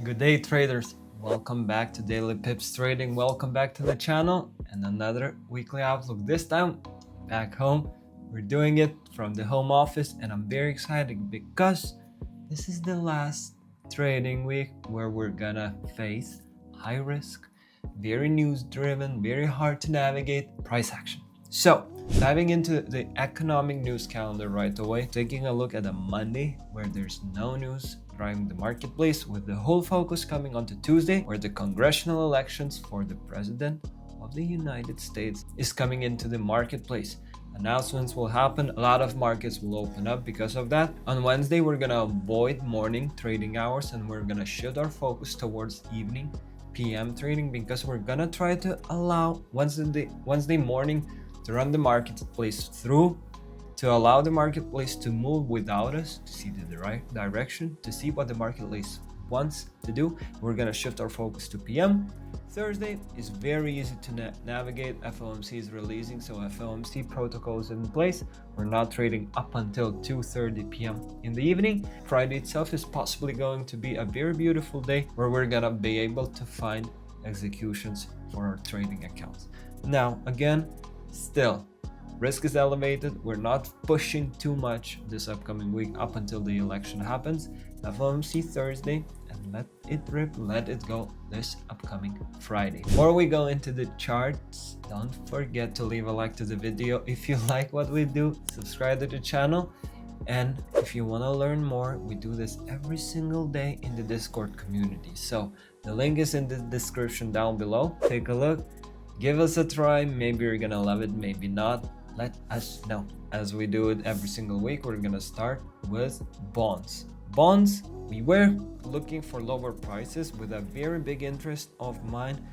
Good day, traders. Welcome back to Daily Pips Trading. Welcome back to the channel and another weekly outlook. This time back home. We're doing it from the home office, and I'm very excited because this is the last trading week where we're gonna face high risk, very news driven, very hard to navigate price action. So, diving into the economic news calendar right away, taking a look at a Monday where there's no news driving the marketplace, with the whole focus coming onto Tuesday, where the congressional elections for the president of the United States is coming into the marketplace. Announcements will happen, a lot of markets will open up because of that. On Wednesday, we're gonna avoid morning trading hours and we're gonna shift our focus towards evening PM trading, because we're gonna try to allow Wednesday morning to run the marketplace through, to allow the marketplace to move without us, to see the right direction, to see what the marketplace wants to do. We're gonna shift our focus to PM. Thursday is very easy to navigate. FOMC is releasing, so FOMC protocol is in place. We're not trading up until 2:30 p.m. in the evening. Friday itself is possibly going to be a very beautiful day where we're gonna be able to find executions for our trading accounts. Now, again, still, risk is elevated. We're not pushing too much this upcoming week up until the election happens. FOMC Thursday, and let it rip, let it go this upcoming Friday. Before we go into the charts, don't forget to leave a like to the video if you like what we do. Subscribe to the channel, and if you want to learn more, we do this every single day in the Discord community. So the link is in the description down below. Take a look. Give us a try. Maybe you're gonna love it, maybe not. Let us know. As we do it every single week, we're gonna start with bonds. Bonds, we were looking for lower prices with a very big interest of mine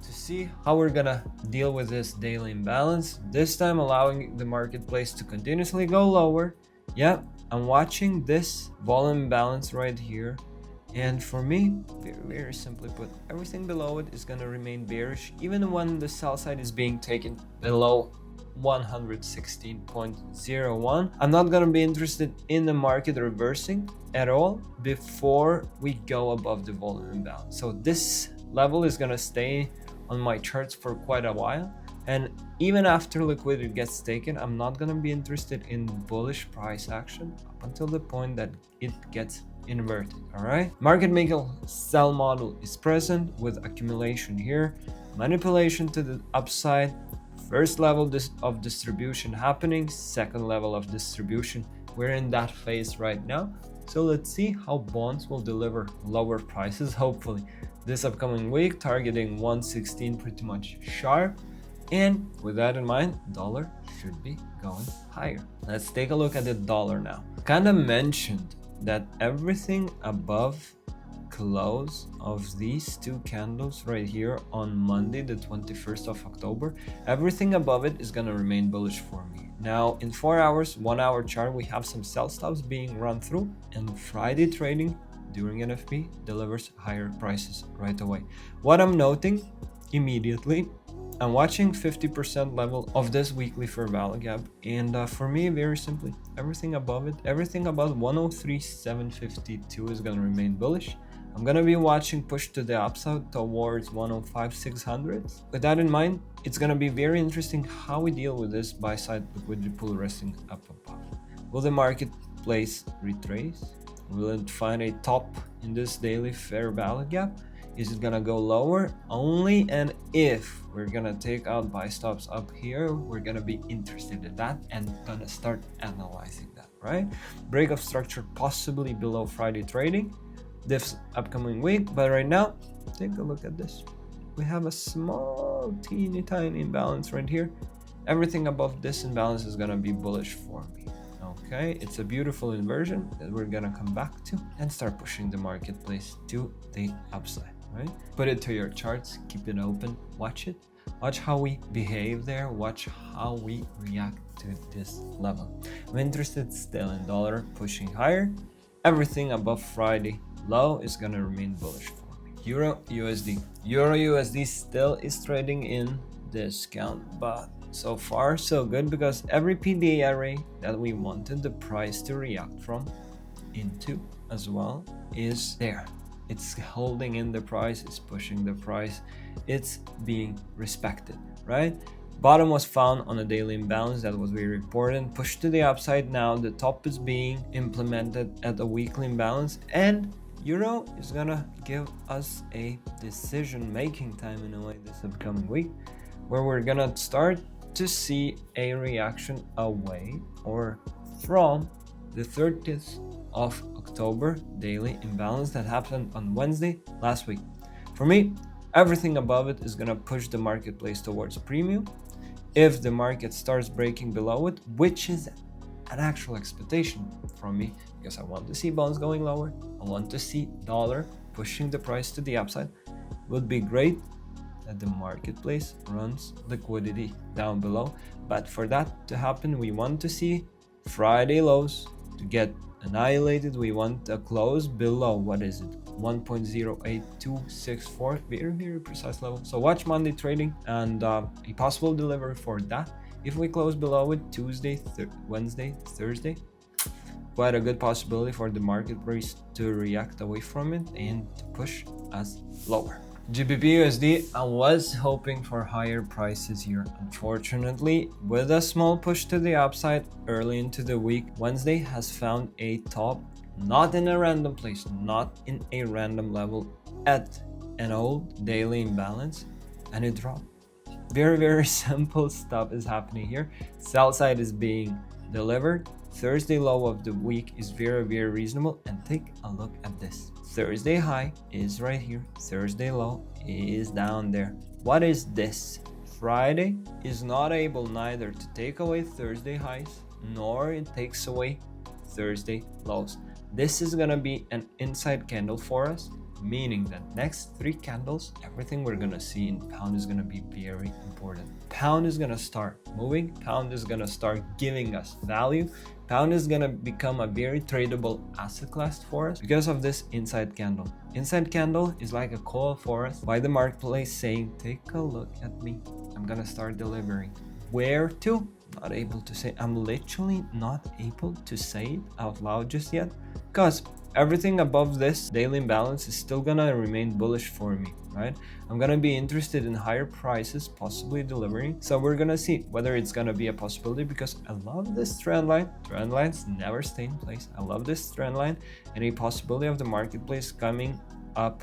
to see how we're gonna deal with this daily imbalance. This time allowing the marketplace to continuously go lower. Yeah, I'm watching this volume imbalance right here. And for me, very simply put, everything below it is going to remain bearish, even when the sell side is being taken below 116.01. I'm not going to be interested in the market reversing at all before we go above the volume imbalance. So this level is going to stay on my charts for quite a while. And even after liquidity gets taken, I'm not going to be interested in bullish price action up until the point that it gets inverted. All right, market maker sell model is present with accumulation here, manipulation to the upside, first level of distribution happening, second level of distribution. We're in that phase right now. So let's see how bonds will deliver lower prices, hopefully this upcoming week, targeting 116 pretty much sharp. And with that in mind, dollar should be going higher. Let's take a look at the dollar now. Kind of mentioned that everything above close of these two candles right here on Monday, the 21st of October, everything above it is going to remain bullish for me. Now in 4 hours, 1 hour chart, we have some sell stops being run through, and Friday trading during NFP delivers higher prices right away. What I'm noting immediately, I'm watching 50% level of this weekly fair value gap, and for me, very simply, everything above it, everything above 103,752 is going to remain bullish. I'm going to be watching push to the upside towards 105,600. With that in mind, it's going to be very interesting how we deal with this buy side liquidity pool resting up above. Will the marketplace retrace? Will it find a top in this daily fair value gap? Is it gonna go lower? Only and if we're gonna take out buy stops up here, we're gonna be interested in that and gonna start analyzing that, right? Break of structure possibly below Friday trading this upcoming week, but right now, take a look at this. We have a small teeny tiny imbalance right here. Everything above this imbalance is gonna be bullish for me. Okay, it's a beautiful inversion that we're gonna come back to and start pushing the marketplace to the upside. Right? Put it to your charts, keep it open, watch it, watch how we behave there, watch how we react to this level. I'm interested still in dollar pushing higher. Everything above Friday low is gonna remain bullish for me. Euro USD still is trading in discount, but so far so good, because every PDA array that we wanted the price to react from into as well is there. it's holding in the price, it's pushing the price, it's being respected, right? Bottom was found on a daily imbalance, that was very important, pushed to the upside. Now the top is being implemented at a weekly imbalance, and euro is gonna give us a decision making time in a way this upcoming week, where we're gonna start to see a reaction away or from the 30th of October daily imbalance that happened on Wednesday last week. For me, everything above it is gonna push the marketplace towards premium. If the market starts breaking below it, which is an actual expectation from me, because I want to see bonds going lower, I want to see dollar pushing the price to the upside, would be great that the marketplace runs liquidity down below. But for that to happen, we want to see Friday lows to get annihilated. We want a close below, what is it, 1.08264, very precise level. So watch Monday trading and a possible delivery for that. If we close below it Tuesday, Wednesday, Thursday, quite a good possibility for the marketplace to react away from it and to push us lower. GBP USD, I was hoping for higher prices here. Unfortunately, with a small push to the upside early into the week, Wednesday has found a top, not in a random place, not in a random level, at an old daily imbalance, and it dropped. Very simple stuff is happening here. Sell side is being delivered. Thursday low of the week is very reasonable, and take a look at this. Thursday high is right here, Thursday low is down there. What is this? Friday is not able neither to take away Thursday highs, nor it takes away Thursday lows. This is gonna be an inside candle for us, meaning that next 3 candles, everything we're gonna see in pound is gonna be very important. Pound is gonna start moving, pound is gonna start giving us value, pound is gonna become a very tradable asset class for us because of this inside candle. Inside candle is like a call for us by the marketplace saying, take a look at me, I'm gonna start delivering. Where to? Not able to say. I'm literally not able to say it out loud just yet, because everything above this daily imbalance is still gonna remain bullish for me, right? I'm gonna be interested in higher prices possibly delivering, so we're gonna see whether it's gonna be a possibility, because I love this trend line. Trend lines never stay in place. I love this trend line and a possibility of the marketplace coming up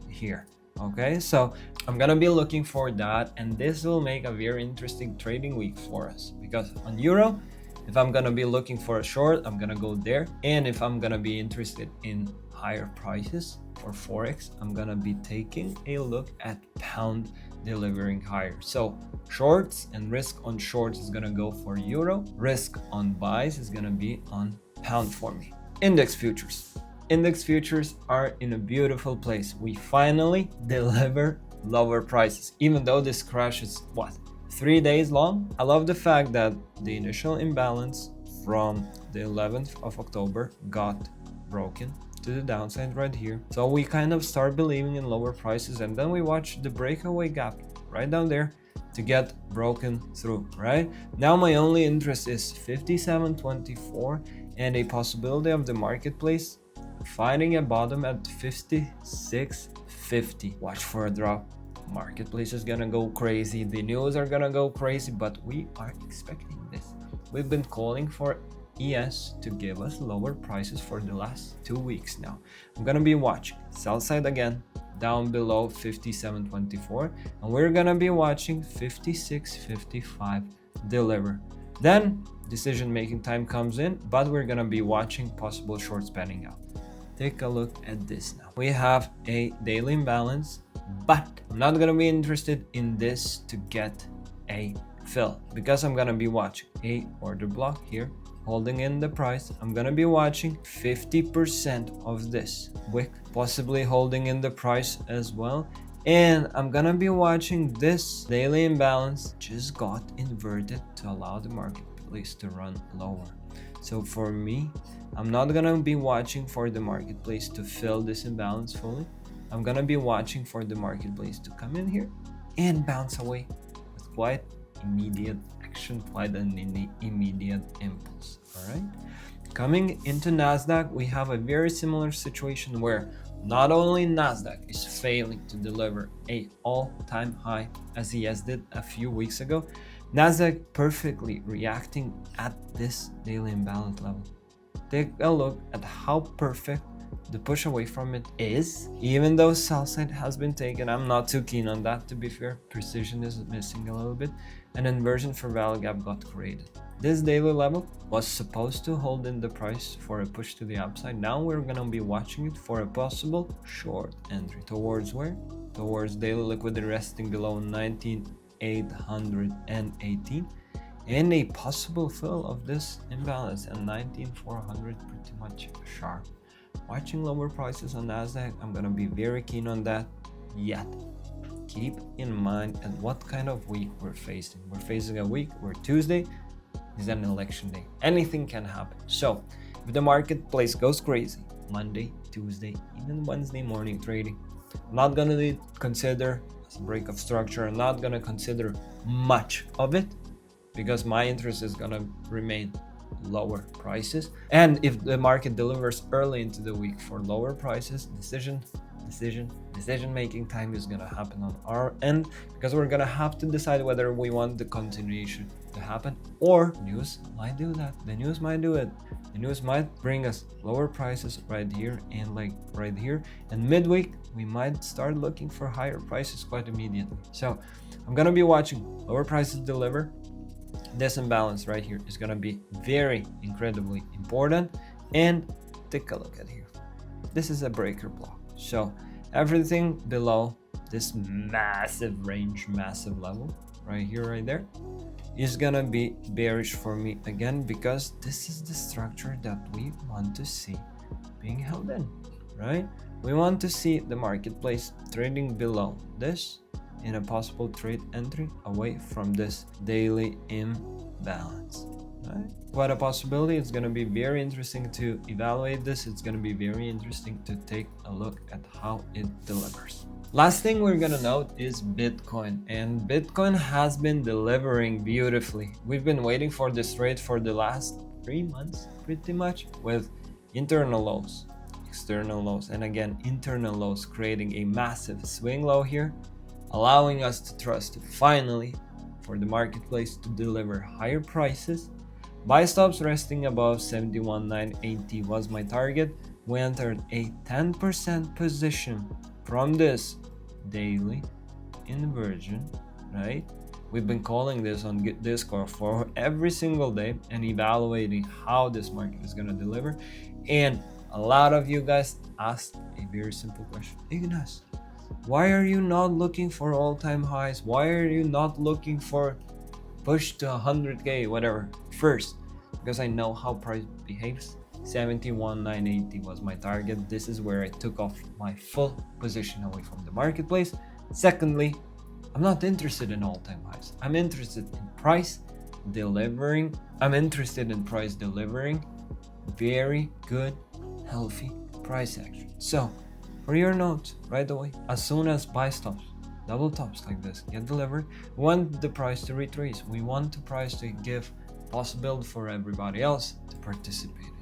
here. Okay, so I'm gonna be looking for that, and this will make a very interesting trading week for us, because on euro, if I'm gonna be looking for a short, I'm gonna go there. And if I'm gonna be interested in higher prices for forex, I'm gonna be taking a look at pound delivering higher. So shorts and risk on shorts is gonna go for euro. Risk on buys is gonna be on pound for me. Index futures. Index futures are in a beautiful place. We finally deliver lower prices, even though this crash is what, 3 days long. I love the fact that the initial imbalance from the 11th of October got broken to the downside right here. So we kind of start believing in lower prices, and then we watch the breakaway gap right down there to get broken through, right? Now my only interest is 57.24 and a possibility of the marketplace finding a bottom at 56.50. Watch for a drop. Marketplace is gonna go crazy, the news are gonna go crazy, but we are expecting this. We've been calling for ES to give us lower prices for the last 2 weeks now. I'm gonna be watching sell side again down below 57.24, and we're gonna be watching 56.55 deliver. Then decision making time comes in, but we're gonna be watching possible shorts panning out. Take a look at this now. We have a daily imbalance, but I'm not gonna be interested in this to get a fill, because I'm gonna be watching a order block here holding in the price. I'm gonna be watching 50% of this wick possibly holding in the price as well, and I'm gonna be watching this daily imbalance just got inverted to allow the marketplace to run lower. So for me, I'm not gonna be watching for the marketplace to fill this imbalance fully. I'm gonna be watching for the marketplace to come in here and bounce away with quite immediate action, quite an immediate impulse. All right. Coming into Nasdaq, we have a very similar situation where not only Nasdaq is failing to deliver a all-time high as ES did a few weeks ago, Nasdaq perfectly reacting at this daily imbalance level. Take a look at how perfect the push away from it is. Even though sell side has been taken, I'm not too keen on that, to be fair. Precision is missing a little bit. An inversion for value gap got created. This daily level was supposed to hold in the price for a push to the upside. Now we're gonna be watching it for a possible short entry. Towards where? Towards daily liquidity resting below 19,818. And a possible fill of this imbalance at 19,400, pretty much sharp. Watching lower prices on Nasdaq, I'm gonna be very keen on that. Yet, keep in mind at what kind of week we're facing. We're facing a week where Tuesday is an election day. Anything can happen. So, if the marketplace goes crazy, Monday, Tuesday, even Wednesday morning trading, I'm not gonna consider as a break of structure. I'm not gonna consider much of it, because my interest is gonna remain lower prices. And if the market delivers early into the week for lower prices, decision making time is gonna happen on our end, because we're gonna have to decide whether we want the continuation to happen, or news might do that. The news might do it. The news might bring us lower prices right here and like right here, and midweek we might start looking for higher prices quite immediately. So I'm gonna be watching lower prices deliver. This imbalance right here is going to be very incredibly important. And take a look at here. This is a breaker block. So everything below this massive range, massive level right here, right there, is going to be bearish for me again, because this is the structure that we want to see being held in, right? We want to see the marketplace trading below this in a possible trade entry away from this daily imbalance, right? Quite a possibility. It's going to be very interesting to evaluate this. It's going to be very interesting to take a look at how it delivers. Last thing we're going to note is Bitcoin, and Bitcoin has been delivering beautifully. We've been waiting for this trade for the last 3 months, pretty much, with internal lows, external lows, and again internal lows, creating a massive swing low here, allowing us to trust finally for the marketplace to deliver higher prices. Buy stops resting above 71,980 was my target. We entered a 10% position from this daily inversion, right? We've been calling this on Discord for every single day and evaluating how this market is going to deliver. And a lot of you guys asked a very simple question: Ignas, why are you not looking for all-time highs? Why are you not looking for push to 100k, whatever, first? Because I know how price behaves. 71,980 was my target. This is where I took off my full position away from the marketplace. Secondly, I'm not interested in all-time highs. I'm interested in price delivering. Very good, healthy price action. So for your notes right away, as soon as buy stops, double tops like this get delivered, we want the price to retrace. We want the price to give possibility for everybody else to participate in,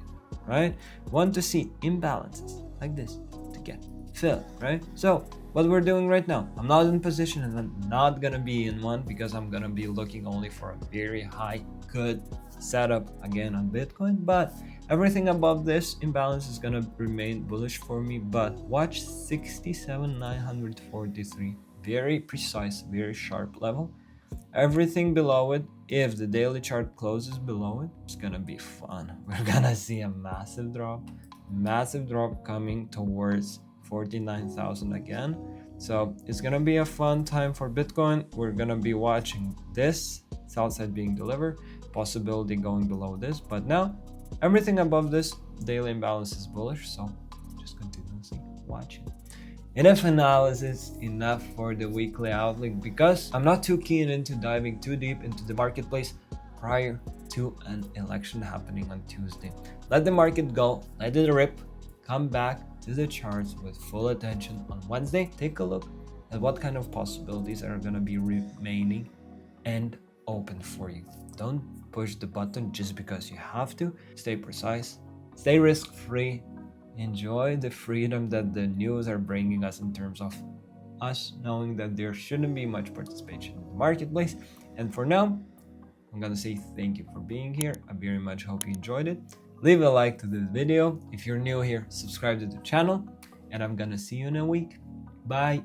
right? We want to see imbalances like this to get filled, right? So what we're doing right now, I'm not in position and I'm not gonna be in one, because I'm gonna be looking only for a very high, good setup again on Bitcoin. But everything above this imbalance is gonna remain bullish for me. But watch 67,943, very precise, very sharp level. Everything below it, if the daily chart closes below it, it's gonna be fun. We're gonna see a massive drop coming towards 49,000 again. So it's gonna be a fun time for Bitcoin. We're gonna be watching this south side being delivered, possibility going below this. But now everything above this daily imbalance is bullish, so just continuously watching. Enough analysis, enough for the weekly outlook, because I'm not too keen into diving too deep into the marketplace prior to an election happening on Tuesday. Let the market go, let it rip, come back to the charts with full attention on Wednesday. Take a look at what kind of possibilities are going to be remaining and open for you. Don't push the button just because you have to. Stay precise, stay risk-free, enjoy the freedom that the news are bringing us in terms of us knowing that there shouldn't be much participation in the marketplace. And for now, I'm gonna say thank you for being here. I very much hope you enjoyed it. Leave a like to this video. If you're new here, subscribe to the channel, and I'm gonna see you in a week. Bye.